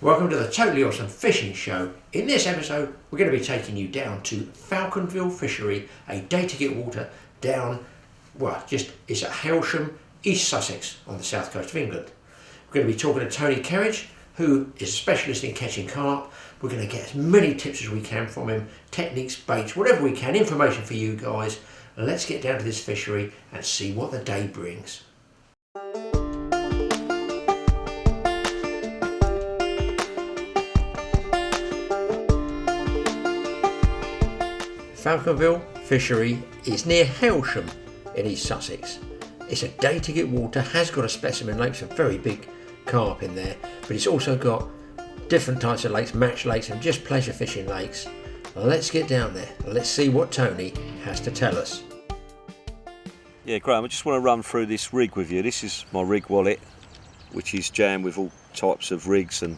Welcome to the Totally Awesome Fishing Show. In this episode, we're going to be taking you down to Falconville Fishery, a day to get water down, it's at Hailsham, East Sussex on the south coast of England. We're going to be talking to Tony Kerridge, who is a specialist in catching carp. We're going to get as many tips as we can from him, techniques, baits, whatever we can, information for you guys. Let's get down to this fishery and see what the day brings. Falconville Fishery is near Hailsham in East Sussex. It's a day to get water, has got a specimen lake, some very big carp in there, but it's also got different types of lakes, match lakes and just pleasure fishing lakes. Let's get down there and let's see what Tony has to tell us. Yeah, Graeme, I just want to run through this rig with you. This is my rig wallet, which is jammed with all types of rigs and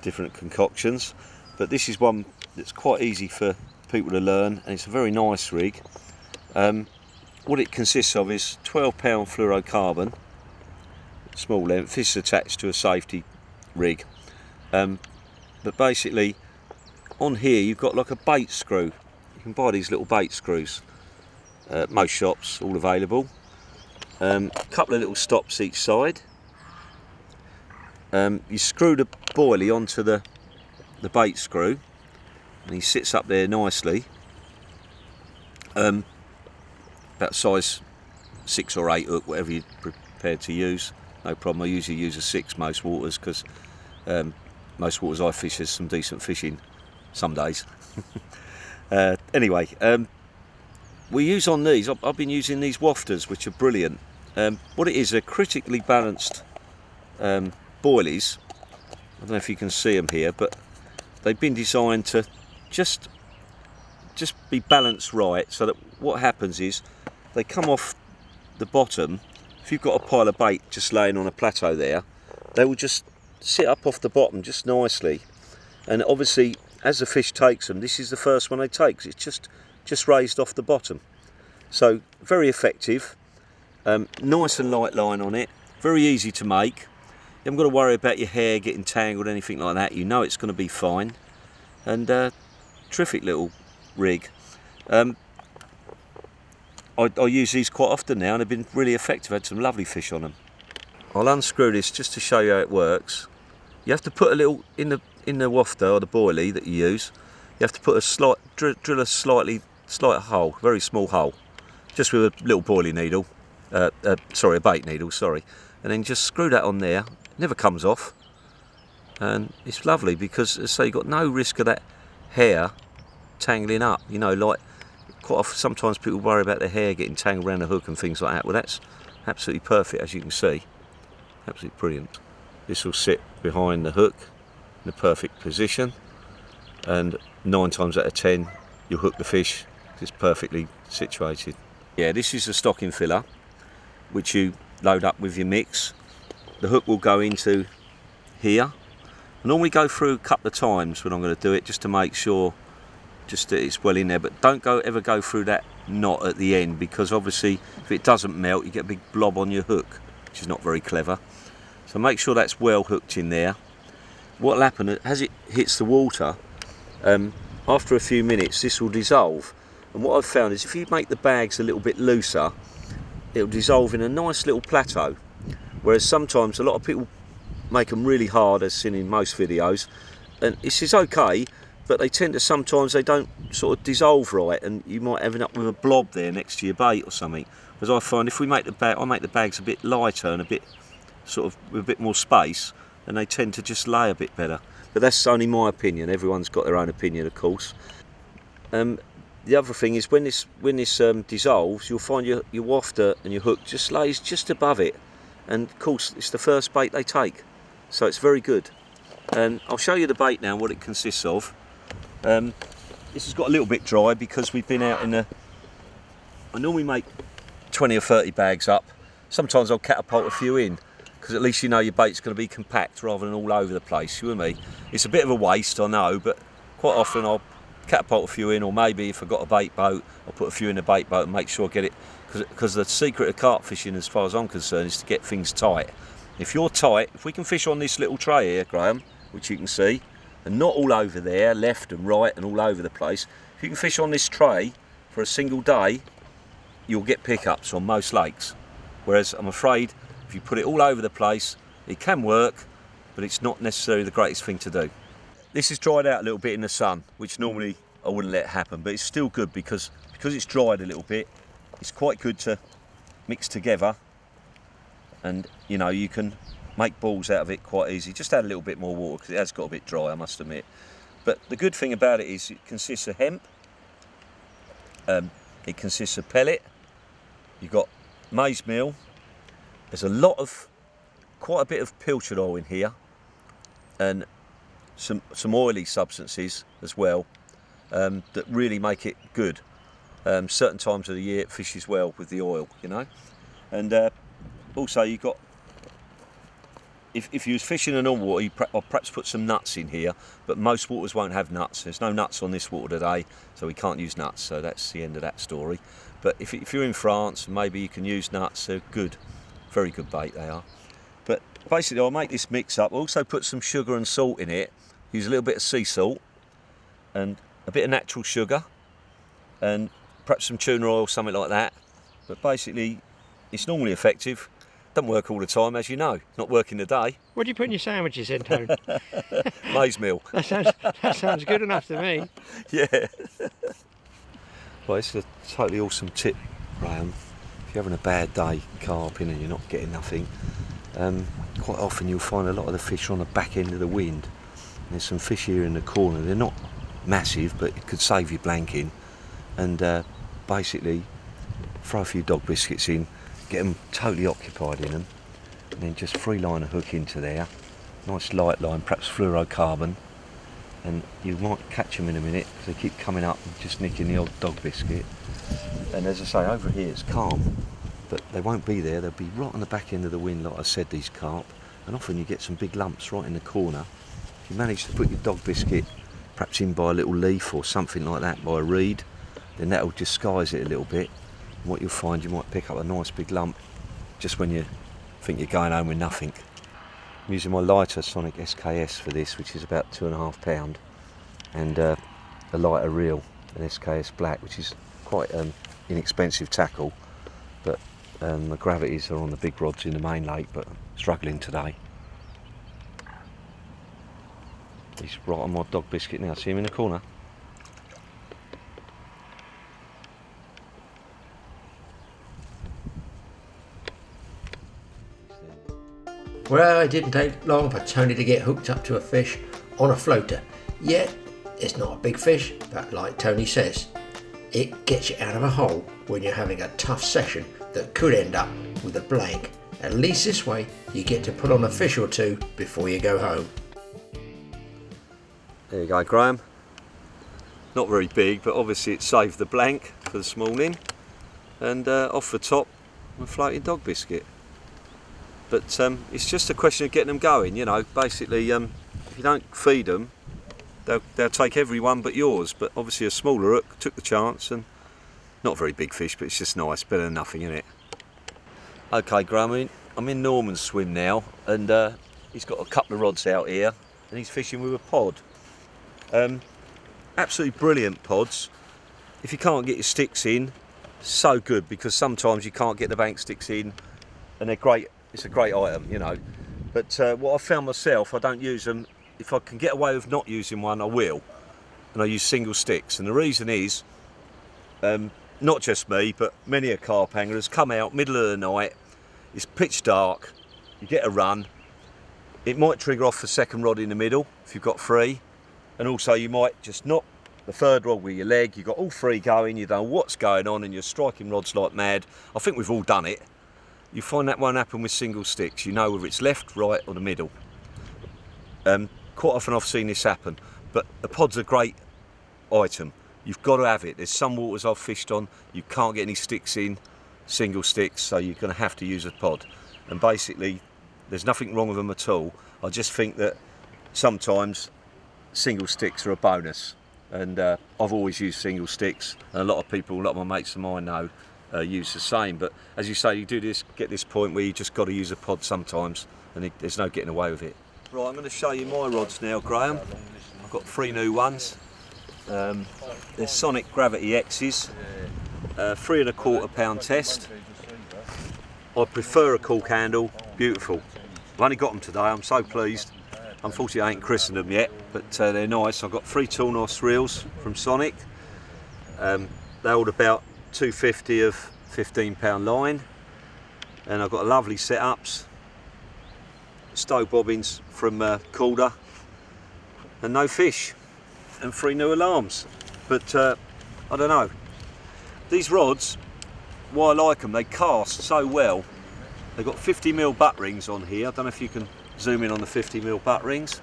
different concoctions, but this is one that's quite easy for people to learn, and it's a very nice rig. What it consists of is 12-pound fluorocarbon, small length. This is attached to a safety rig, but basically on here you've got like a bait screw. You can buy these little bait screws, most shops, all available. A couple of little stops each side. You screw the boilie onto the bait screw, and he sits up there nicely, about size 6 or 8 hook, whatever you're prepared to use, no problem. I usually use a 6 most waters, because most waters I fish has some decent fishing some days. Anyway, we use on these, I've been using these wafters, which are brilliant. What it is, they're critically balanced boilies. I don't know if you can see them here, but they've been designed to just be balanced right, so that what happens is they come off the bottom. If you've got a pile of bait just laying on a plateau there, they will just sit up off the bottom just nicely, and obviously as the fish takes them, this is the first one they take, 'cause it's just raised off the bottom. So very effective, nice and light line on it, very easy to make. You haven't got to worry about your hair getting tangled, anything like that. You know it's going to be fine, and terrific little rig. I use these quite often now, and they've been really effective. I've had some lovely fish on them. I'll unscrew this just to show you how it works. You have to put a little in the wafter or the boilie that you use. You have to put a drill a slight hole, very small hole, just with a little boilie needle. Sorry, a bait needle. Sorry, and then just screw that on there. It never comes off, and it's lovely because, as I say, you've got no risk of that hair tangling up. You know, like quite often, sometimes people worry about their hair getting tangled around the hook and things like that. Well, that's absolutely perfect, as you can see. Absolutely brilliant. This will sit behind the hook in the perfect position, and 9 times out of 10 you'll hook the fish. It's perfectly situated. Yeah, this is the stocking filler, which you load up with your mix. The hook will go into here. I normally go through a couple of times when I'm going to do it, just to make sure just that it's well in there, but don't ever go through that knot at the end, because obviously if it doesn't melt you get a big blob on your hook, which is not very clever. So make sure that's well hooked in there. What will happen as it hits the water, after a few minutes this will dissolve, and what I've found is if you make the bags a little bit looser, it'll dissolve in a nice little plateau, whereas sometimes a lot of people make them really hard, as seen in most videos, and this is okay, but they tend to, sometimes they don't sort of dissolve right, and you might end up with a blob there next to your bait or something. Because I find if we make I make the bags a bit lighter and a bit sort of with a bit more space, and they tend to just lay a bit better. But that's only my opinion. Everyone's got their own opinion, of course. The other thing is when this dissolves, you'll find your wafter and your hook just lays just above it, and of course it's the first bait they take, so it's very good. And I'll show you the bait now, what it consists of. This has got a little bit dry because we've been out in the... I normally make 20 or 30 bags up. Sometimes I'll catapult a few in, because at least you know your bait's going to be compact rather than all over the place, you and me. It's a bit of a waste, I know, but quite often I'll catapult a few in, or maybe if I've got a bait boat, I'll put a few in the bait boat and make sure I get it, because the secret of carp fishing, as far as I'm concerned, is to get things tight. If you're tight, if we can fish on this little tray here, Graeme, which you can see, and not all over there, left and right and all over the place. If you can fish on this tray for a single day, you'll get pickups on most lakes. Whereas I'm afraid if you put it all over the place, it can work, but it's not necessarily the greatest thing to do. This is dried out a little bit in the sun, which normally I wouldn't let happen, but it's still good because it's dried a little bit. It's quite good to mix together, and you know, you can make balls out of it quite easy. Just add a little bit more water because it has got a bit dry, I must admit. But the good thing about it is it consists of hemp, it consists of pellet, you've got maize meal, there's quite a bit of pilchard oil in here, and some oily substances as well, that really make it good. Certain times of the year it fishes well with the oil, you know. And also you've got, if you was fishing in normal water, I'll perhaps put some nuts in here, but most waters won't have nuts. There's no nuts on this water today, so we can't use nuts, so that's the end of that story. But if you're in France, maybe you can use nuts. They're good, very good bait they are. But basically I'll make this mix up. I'll also put some sugar and salt in it, use a little bit of sea salt and a bit of natural sugar and perhaps some tuna oil, something like that. But basically it's normally effective. Doesn't work all the time, as you know. Not working today. What do you put in your sandwiches then, Tone? Maize meal. That sounds good enough to me. Yeah. Well, it's a totally awesome tip, Graeme. If you're having a bad day carping and you're not getting nothing, quite often you'll find a lot of the fish are on the back end of the wind. And there's some fish here in the corner. They're not massive, but it could save you blanking. And basically, throw a few dog biscuits in, get them totally occupied in them, and then just free line a hook into there. Nice light line, perhaps fluorocarbon, and you might catch them in a minute because they keep coming up and just nicking the odd dog biscuit. And as I say, over here it's calm, but they won't be there. They'll be right on the back end of the wind, like I said, these carp, and often you get some big lumps right in the corner. If you manage to put your dog biscuit perhaps in by a little leaf or something like that, by a reed, then that'll disguise it a little bit. And what you'll find, you might pick up a nice big lump just when you think you're going home with nothing. I'm using my lighter Sonic SKS for this, which is about 2.5 pound, and a lighter reel, an SKS Black, which is quite inexpensive tackle, but the gravities are on the big rods in the main lake, but I'm struggling today. He's right on my dog biscuit now. See him in the corner? Well, it didn't take long for Tony to get hooked up to a fish on a floater. Yet, it's not a big fish, but like Tony says, it gets you out of a hole when you're having a tough session that could end up with a blank. At least this way, you get to put on a fish or two before you go home. There you go, Graeme. Not very big, but obviously it saved the blank for this morning. And off the top, a floating dog biscuit. But it's just a question of getting them going, you know. Basically, if you don't feed them, they'll take every one but yours. But obviously a smaller hook took the chance, and not a very big fish, but it's just nice, better than nothing, isn't it? Okay, Graeme, I'm in Norman's swim now, and he's got a couple of rods out here, and he's fishing with a pod. Absolutely brilliant pods. If you can't get your sticks in, so good, because sometimes you can't get the bank sticks in, and they're great. It's a great item, you know. But what I've found myself, I don't use them. If I can get away with not using one, I will. And I use single sticks. And the reason is, not just me, but many a carp angler has come out middle of the night, it's pitch dark, you get a run, it might trigger off the second rod in the middle if you've got three, and also you might just knock the third rod with your leg, you've got all three going, you don't know what's going on, and you're striking rods like mad. I think we've all done it. You find that won't happen with single sticks. You know whether it's left, right or the middle. Quite often I've seen this happen, but a pod's a great item. You've got to have it. There's some waters I've fished on, you can't get any sticks in, single sticks, so you're going to have to use a pod. And basically, there's nothing wrong with them at all. I just think that sometimes single sticks are a bonus. And I've always used single sticks, and a lot of people, a lot of my mates of mine know, use the same. But as you say, you do get this point where you just got to use a pod sometimes, and there's no getting away with it. Right, I'm going to show you my rods now, Graham. I've got 3 new ones. They're Sonic Gravity X's, 3 1/4 pound test. I prefer a cork handle, beautiful. I've only got them today, I'm so pleased. Unfortunately I ain't christened them yet, but they're nice. I've got 3 toolknife reels from Sonic. They hold about 250 of 15 pound line. And I've got lovely setups, stow bobbins from Calder, and no fish, and 3 new alarms. But I don't know, these rods, why I like them, they cast so well. They've got 50mm butt rings on here. I don't know if you can zoom in on the 50mm butt rings,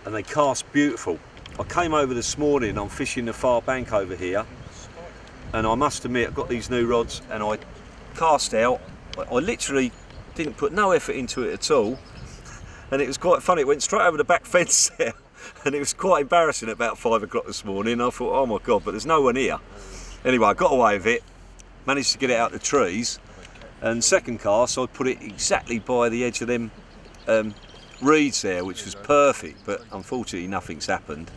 and they cast beautiful. I came over this morning, I'm fishing the far bank over here, and I must admit I've got these new rods and I cast out. I literally didn't put no effort into it at all, and it was quite funny. It went straight over the back fence there, and it was quite embarrassing at about 5 o'clock this morning. I thought, oh my God, but there's no one here. Anyway, I got away with it, managed to get it out of the trees, and second cast I put it exactly by the edge of them reeds there, which was perfect, but unfortunately nothing's happened.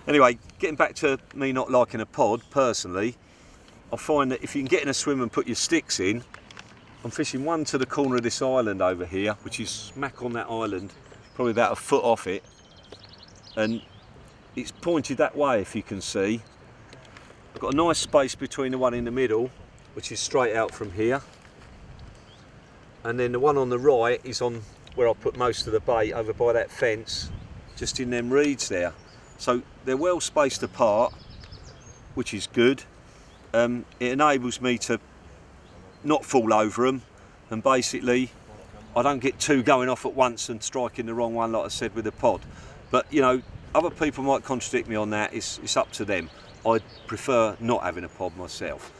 Anyway, getting back to me not liking a pod, personally, I find that if you can get in a swim and put your sticks in, I'm fishing one to the corner of this island over here, which is smack on that island, probably about a foot off it, and it's pointed that way if you can see. I've got a nice space between the one in the middle, which is straight out from here, and then the one on the right is on where I put most of the bait, over by that fence, just in them reeds there. So they're well spaced apart, which is good. It enables me to not fall over them, and basically I don't get 2 going off at once and striking the wrong one, like I said with the pod. But you know, other people might contradict me on that. It's up to them. I'd prefer not having a pod myself.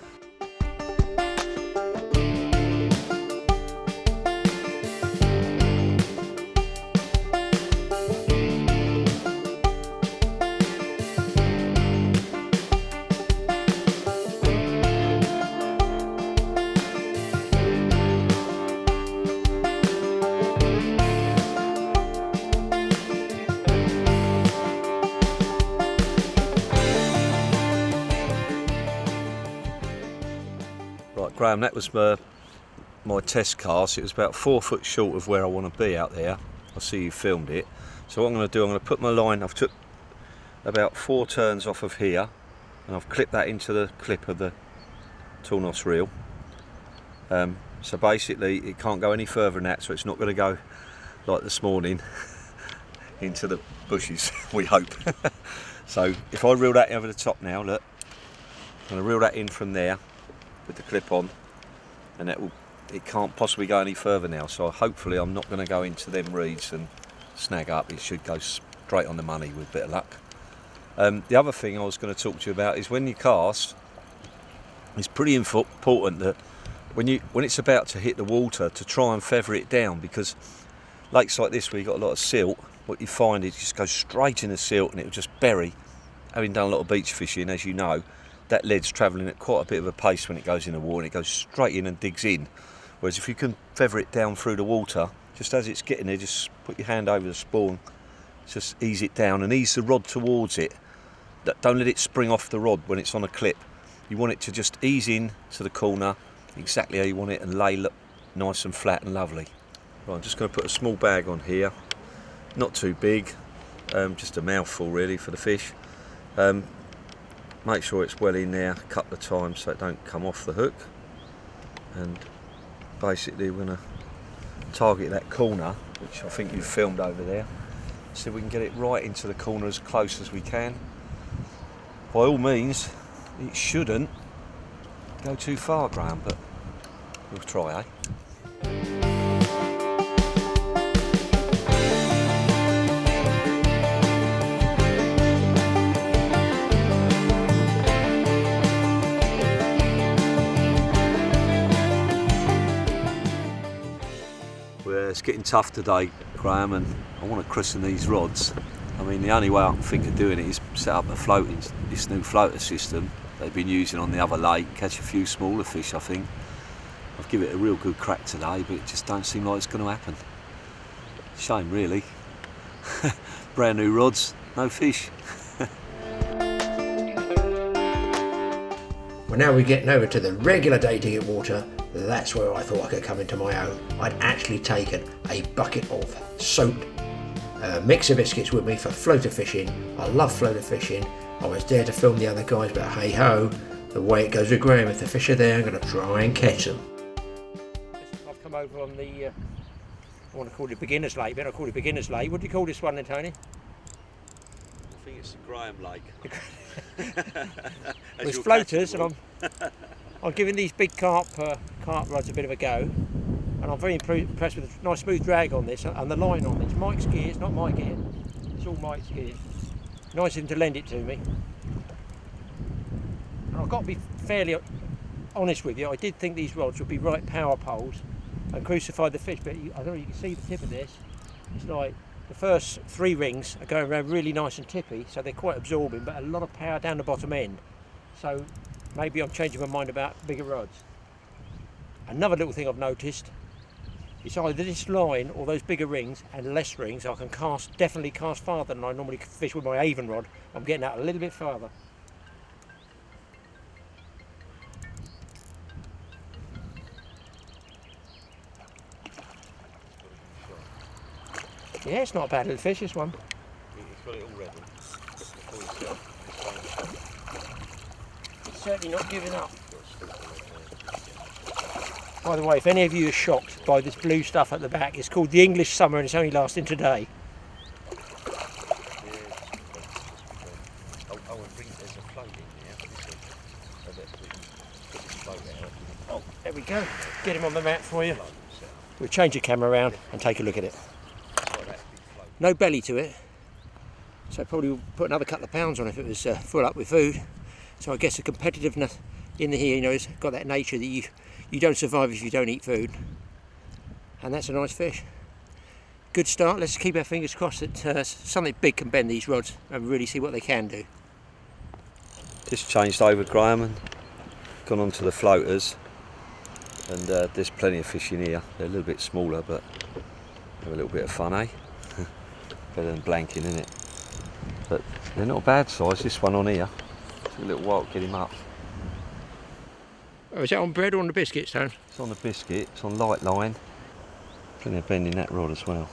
Right, Graham, that was my test cast. It was about 4 foot short of where I want to be out there. I see you filmed it. So what I'm going to do, I'm going to put my line, I've took about 4 turns off of here, and I've clipped that into the clip of the toolknife reel. So basically it can't go any further than that, so it's not going to go like this morning into the bushes, we hope. So if I reel that over the top now, look, I'm going to reel that in from there with the clip on, and it can't possibly go any further now, so hopefully I'm not going to go into them reeds and snag up. It should go straight on the money with a bit of luck. The other thing I was going to talk to you about is when you cast, it's pretty important that when it's about to hit the water, to try and feather it down, because lakes like this where you've got a lot of silt, what you find is it just goes straight in the silt and it will just bury. Having done a lot of beach fishing, as you know, that lead's travelling at quite a bit of a pace when it goes in the water, and it goes straight in and digs in. Whereas if you can feather it down through the water, just as it's getting there, just put your hand over the spawn, just ease it down and ease the rod towards it. Don't let it spring off the rod when it's on a clip. You want it to just ease in to the corner, exactly how you want it, and lay nice and flat and lovely. Right, I'm just going to put a small bag on here, not too big, just a mouthful really for the fish. Make sure it's well in there a couple of times so it don't come off the hook, and basically we're going to target that corner, which I think you've filmed over there, so we can get it right into the corner as close as we can. By all means, it shouldn't go too far, Graham, but we'll try, eh? It's getting tough today, Graham, and I want to christen these rods. I mean, the only way I can think of doing it is set up this new floater system they've been using on the other lake, catch a few smaller fish, I think. I've given it a real good crack today, but it just don't seem like it's going to happen. Shame, really. Brand new rods, no fish. Well, now we're getting over to the regular day to get water. That's where I thought I could come into my own. I'd actually taken a bucket of soaked mixer biscuits with me for floater fishing. I love floater fishing. I was there to film the other guys, but hey ho, the way it goes with Graeme, if the fish are there, I'm going to try and catch them. I've come over on the, I want to call it beginner's lake, but I call it beginner's lake. What do you call this one then, Tony? I think it's the Graeme Lake. There's floaters, and I'm giving these big carp rods a bit of a go, and I'm very impressed with the nice smooth drag on this and the line on this. Mike's gear, it's not my gear, it's all Mike's gear. Nice of him to lend it to me. And I've got to be fairly honest with you, I did think these rods would be right power poles and crucify the fish, but I don't know if you can see the tip of this. It's like the first 3 rings are going around really nice and tippy, so they're quite absorbing, but a lot of power down the bottom end. So maybe I'm changing my mind about bigger rods. Another little thing I've noticed, it's either this line or those bigger rings and less rings. I can definitely cast farther than I normally fish with my Avon rod. I'm getting out a little bit farther. Yeah, it's not a bad little fish, this one. He's got it all ready. It's certainly not giving up. By the way, if any of you are shocked by this blue stuff at the back, it's called the English summer and it's only lasting today. Oh, there we go. Get him on the mat for you. We'll change the camera around and take a look at it. No belly to it, so probably we'll put another couple of pounds on if it was full up with food. So I guess the competitiveness in here, you know, has got that nature that you don't survive if you don't eat food. And that's a nice fish. Good start. Let's keep our fingers crossed that something big can bend these rods and really see what they can do. Just changed over, Graeme, and gone on to the floaters, and there's plenty of fish in here. They're a little bit smaller, but have a little bit of fun, eh? Better than blanking, isn't it? But they're not a bad size. This one on here, took a little while to get him up. Oh, is that on bread or on the biscuits, Tone? It's on the biscuit, it's on light line. Plenty of bend in that rod as well.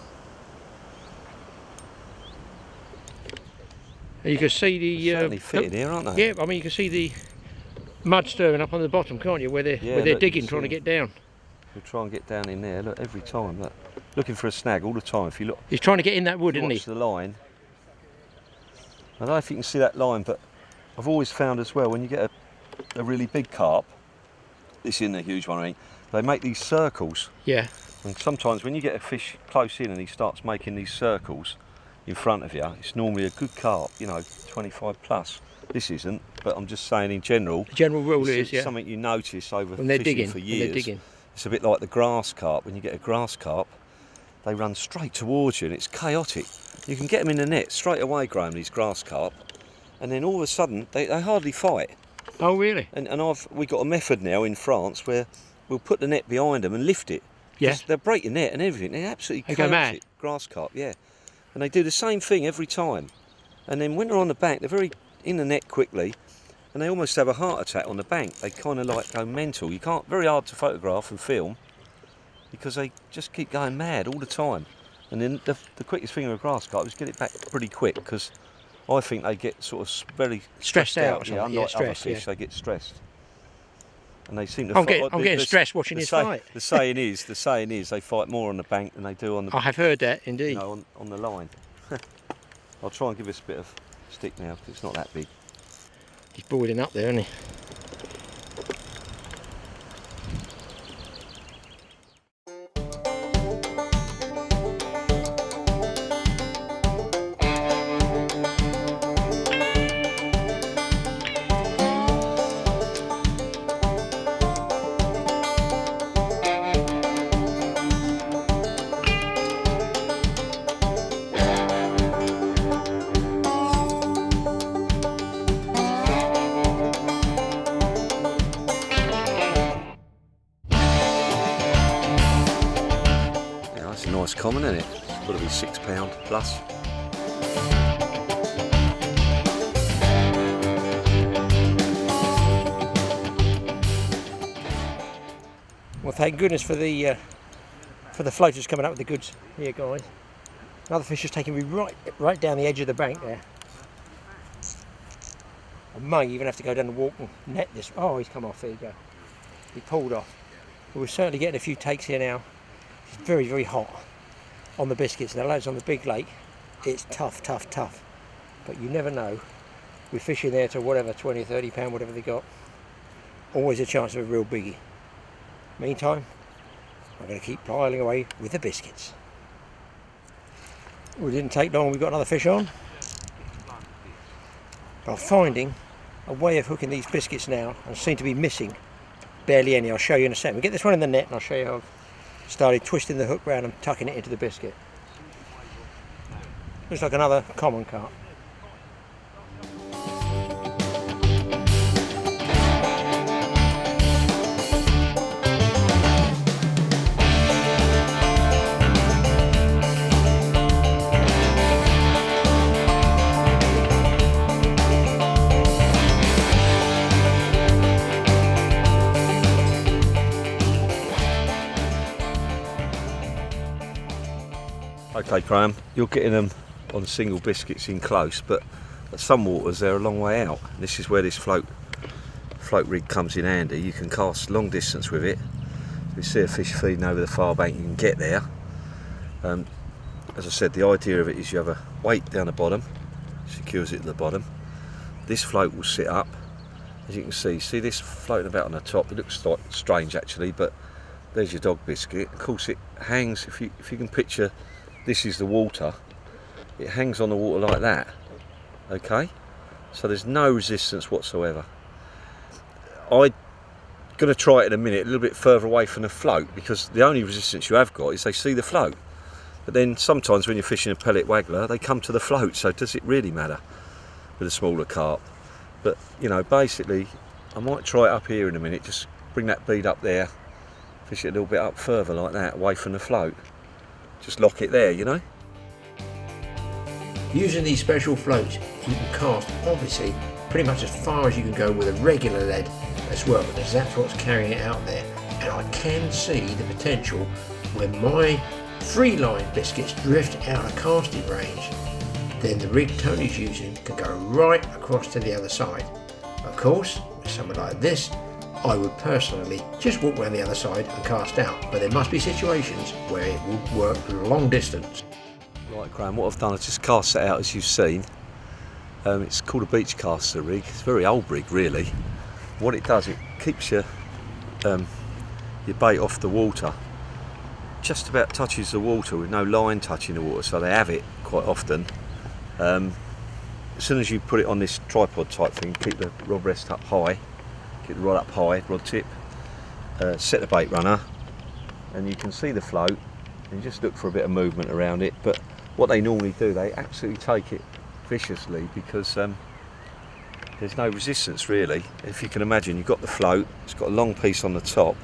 And you can see the... certainly fitted here, aren't they? Yeah, I mean you can see the mud stirring up on the bottom, can't you? Where they're digging, trying to get down. We'll try and get down in there, look, every time, look. Looking for a snag all the time. If you look, he's trying to get in that wood, isn't he? Watch the line. I don't know if you can see that line, but I've always found as well, when you get a really big carp, this isn't a huge one, right? They make these circles. Yeah. And sometimes when you get a fish close in and he starts making these circles in front of you, it's normally a good carp, you know, 25 plus. This isn't, but I'm just saying in general. The general rule is, yeah. Something you notice over when they're fishing digging, for years. when they're digging. It's a bit like the grass carp. When you get a grass carp, they run straight towards you and it's chaotic. You can get them in the net straight away, Graeme, these grass carp, and then all of a sudden they hardly fight. Oh really? And we got a method now in France where we'll put the net behind them and lift it. Yeah. They'll break your net and everything. They're absolutely they chaotic. Go mad. Grass carp, yeah. And they do the same thing every time. And then when they're on the bank, they're very in the net quickly, and they almost have a heart attack on the bank. They kind of like go mental. You can't, very hard to photograph and film, because they just keep going mad all the time. And then the quickest thing with a grass carp is get it back pretty quick, because I think they get sort of very stressed out. Yeah, unlike other fish, they get stressed. And they seem to I'm getting stressed watching this fight. The saying is they fight more on the bank than they do on the. I have heard that indeed. You know, on the line. I'll try and give this a bit of stick now because it's not that big. He's boiling up there, isn't he? Nice common, isn't it? It's got to be £6 plus. thank goodness for the floaters coming up with the goods here, guys. Another fish is taking me right down the edge of the bank there. I may even have to go down and walk and net this. Oh, he's come off. There you go. He pulled off. But we're certainly getting a few takes here now. It's very, very hot on the biscuits. Now, lads, on the big lake, it's tough, tough, tough. But you never know. We're fishing there to whatever, 20 or 30 pound, whatever they got. Always a chance of a real biggie. Meantime, I'm going to keep piling away with the biscuits. We didn't take long, we got another fish on. I'm finding a way of hooking these biscuits now and seem to be missing barely any. I'll show you in a second. We get this one in the net and I'll show you how I've started twisting the hook round and tucking it into the biscuit. Looks like another common carp. Okay, Graeme, you're getting them on single biscuits in close, but at some waters they're a long way out. This is where this float rig comes in handy. You can cast long distance with it. If you see a fish feeding over the far bank, you can get there. As I said, the idea of it is you have a weight down the bottom, secures it to the bottom. This float will sit up. As you can see this floating about on the top. It looks like strange actually, but there's your dog biscuit. Of course it hangs, if you can picture, this is the water. It hangs on the water like that, okay? So there's no resistance whatsoever. I'm going to try it in a minute, a little bit further away from the float, because the only resistance you have got is they see the float. But then sometimes when you're fishing a pellet waggler, they come to the float, so does it really matter with a smaller carp? But, you know, basically, I might try it up here in a minute, just bring that bead up there, fish it a little bit up further like that, away from the float. Just lock it there, you know. Using these special floats, you can cast obviously pretty much as far as you can go with a regular lead as well, because that's what's carrying it out there. And I can see the potential when my free line biscuits drift out of casting range, then the rig Tony's using can go right across to the other side. Of course, with something like this, I would personally just walk around the other side and cast out, but there must be situations where it will work long distance. Right, Graeme, what I've done is just cast it out as you've seen. It's called a beach caster rig. It's a very old rig really. What it does, it keeps your bait off the water. Just about touches the water with no line touching the water, so they have it quite often. As soon as you put it on this tripod type thing, keep the rod rest up high. Get the rod up high, rod tip, set the bait runner, and you can see the float, and just look for a bit of movement around it. But what they normally do, they absolutely take it viciously, because there's no resistance really. If you can imagine, you've got the float, it's got a long piece on the top,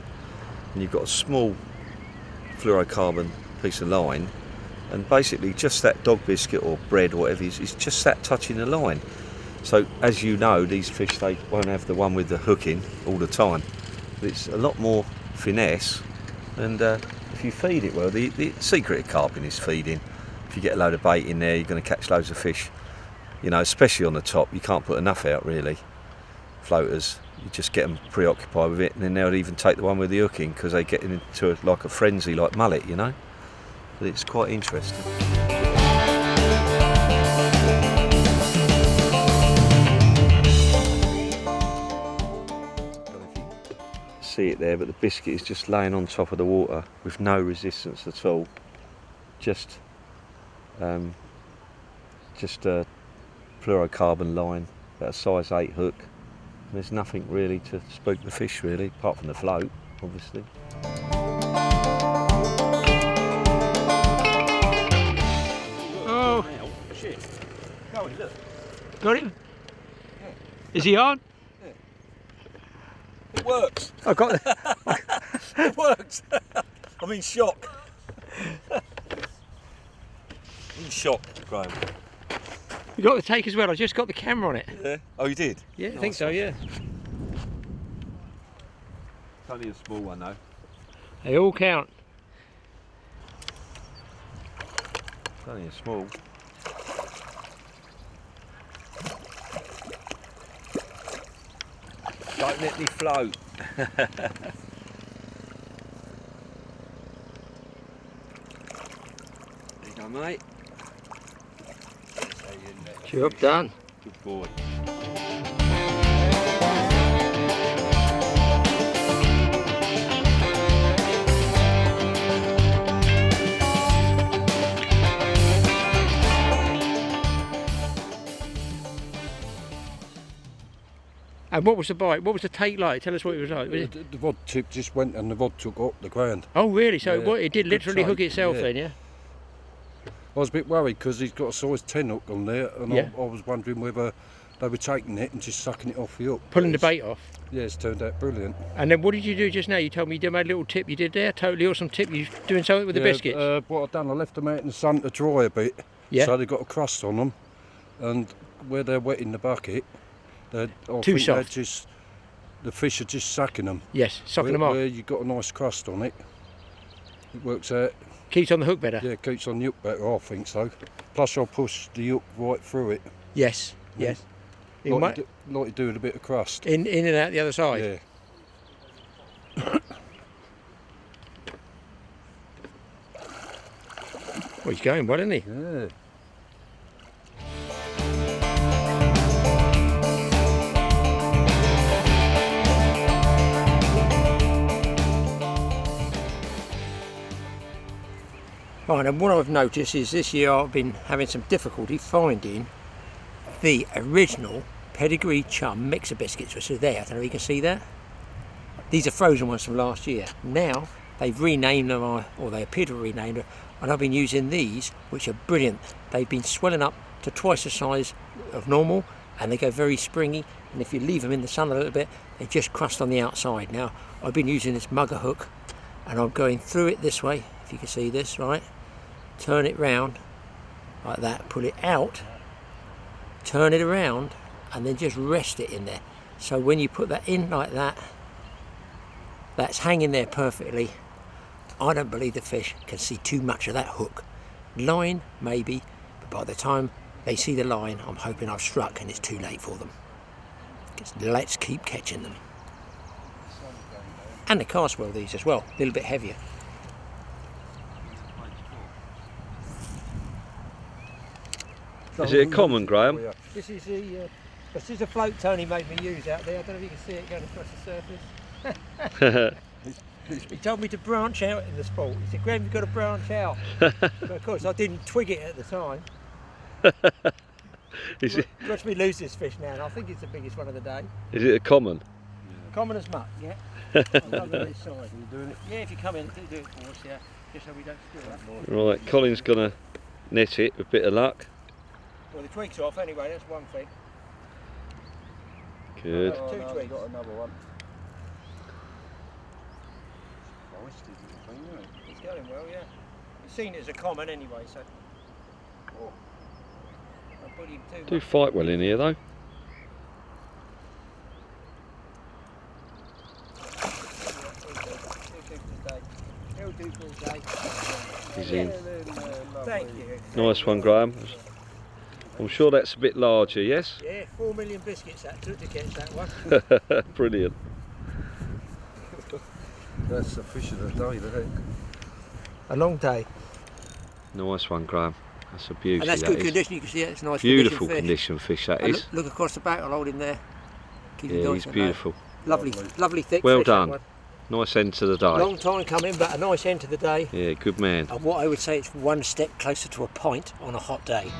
and you've got a small fluorocarbon piece of line, and basically just that dog biscuit or bread or whatever is just that touching the line. So as you know, these fish, they won't have the one with the hook in all the time. But it's a lot more finesse, and if you feed it well, the secret of carping is feeding. If you get a load of bait in there, you're going to catch loads of fish. You know, especially on the top, you can't put enough out really. Floaters, you just get them preoccupied with it, and then they'll even take the one with the hook in, because they get into like a frenzy like mullet, you know. But it's quite interesting. See it there, but the biscuit is just laying on top of the water with no resistance at all. Just a fluorocarbon line, about a size 8 hook. And there's nothing really to spook the fish really, apart from the float, obviously. Oh shit! Go on, look. Got him? Yeah. Is he on? It works. I got it. It works. I'm in shock. In shock, Graeme. You got the take as well. I just got the camera on it. Yeah. Oh, you did? Yeah, nice. I think so. Yeah. It's only a small one though. They all count. It's only a small. Don't let me float. There you go, mate. Job done. Good boy. And what was the bite? What was the take like? Tell us what it was like. Was it... The rod tip just went and the rod took up the ground. Oh really? So Yeah, it did literally hook itself then, yeah? I was a bit worried because he's got a size 10 hook on there, and Yeah. I was wondering whether they were taking it and just sucking it off the hook. Pulling the bait off. Yeah, it's turned out brilliant. And then what did you do just now? You told me you made a little tip you did there. Totally awesome tip. You doing something with the biscuits? What I've done, I left them out in the sun to dry a bit, Yeah. so they've got a crust on them, and where they're wet in the bucket, I Too think soft. The fish are just sucking them. Yes, sucking them off. Where you've got a nice crust on it, it works out. Keeps on the hook better. Yeah, keeps on the hook better, I think so. Plus I'll push the hook right through it. Yes, yes. You Like, might, like you do with a bit of crust. in and out the other side. Yeah. Well, he's going well, isn't he? Yeah. Right, and what I've noticed is this year I've been having some difficulty finding the original pedigree chum mixer biscuits which are there. I don't know if you can see that. These are frozen ones from last year. Now they've renamed them, or they appear to have renamed them, and I've been using these, which are brilliant. They've been swelling up to twice the size of normal, and they go very springy, and if you leave them in the sun a little bit, they just crust on the outside. Now I've been using this mugger hook, and I'm going through it this way, if you can see this, right? Turn it round like that, pull it out, turn it around, and then just rest it in there. So when you put that in like that, that's hanging there perfectly. I don't believe the fish can see too much of that hook. Line maybe, but by the time they see the line, I'm hoping I've struck and it's too late for them. Just let's keep catching them. And the cast well these as well, a little bit heavier. Is it a common, Graham? This is a float Tony made me use out there. I don't know if you can see it going across the surface. He told me to branch out in the sport. He said, Graeme, you've got to branch out. But of course, I didn't twig it at the time. Watch me lose this fish now, and I think it's the biggest one of the day. Is it a common? Yeah. Common as muck, yeah. I love this side. Are you doing it? Yeah, if you come in, do it for us, yeah. Just so we don't steal that. Right, Colin's gonna net it with a bit of luck. Well, the twig's off anyway, that's one thing. Good. Two no, twigs. got another one. It's going well, yeah. You've seen it as a common anyway, so. Oh. I'll put him too Do much. fight well in here though. He'll do for a day. He's in. Thank you. Nice one, Graham. I'm sure that's a bit larger, yes? Yeah, 4 million biscuits that took to catch that one. Brilliant. That's the fish of the day, that. A long day. Nice one, Graham. That's a beauty. And that's that good is. condition, you can see it, it's nice Beautiful condition fish, that fish. is. Look across the back, I'll hold him there. Keep him Yeah, nice he's and beautiful. Lovely, lovely thick Well fish, that done. one. Nice end to the day. Long time coming, but a nice end to the day. Yeah, good man. And what I would say, it's one step closer to a pint on a hot day.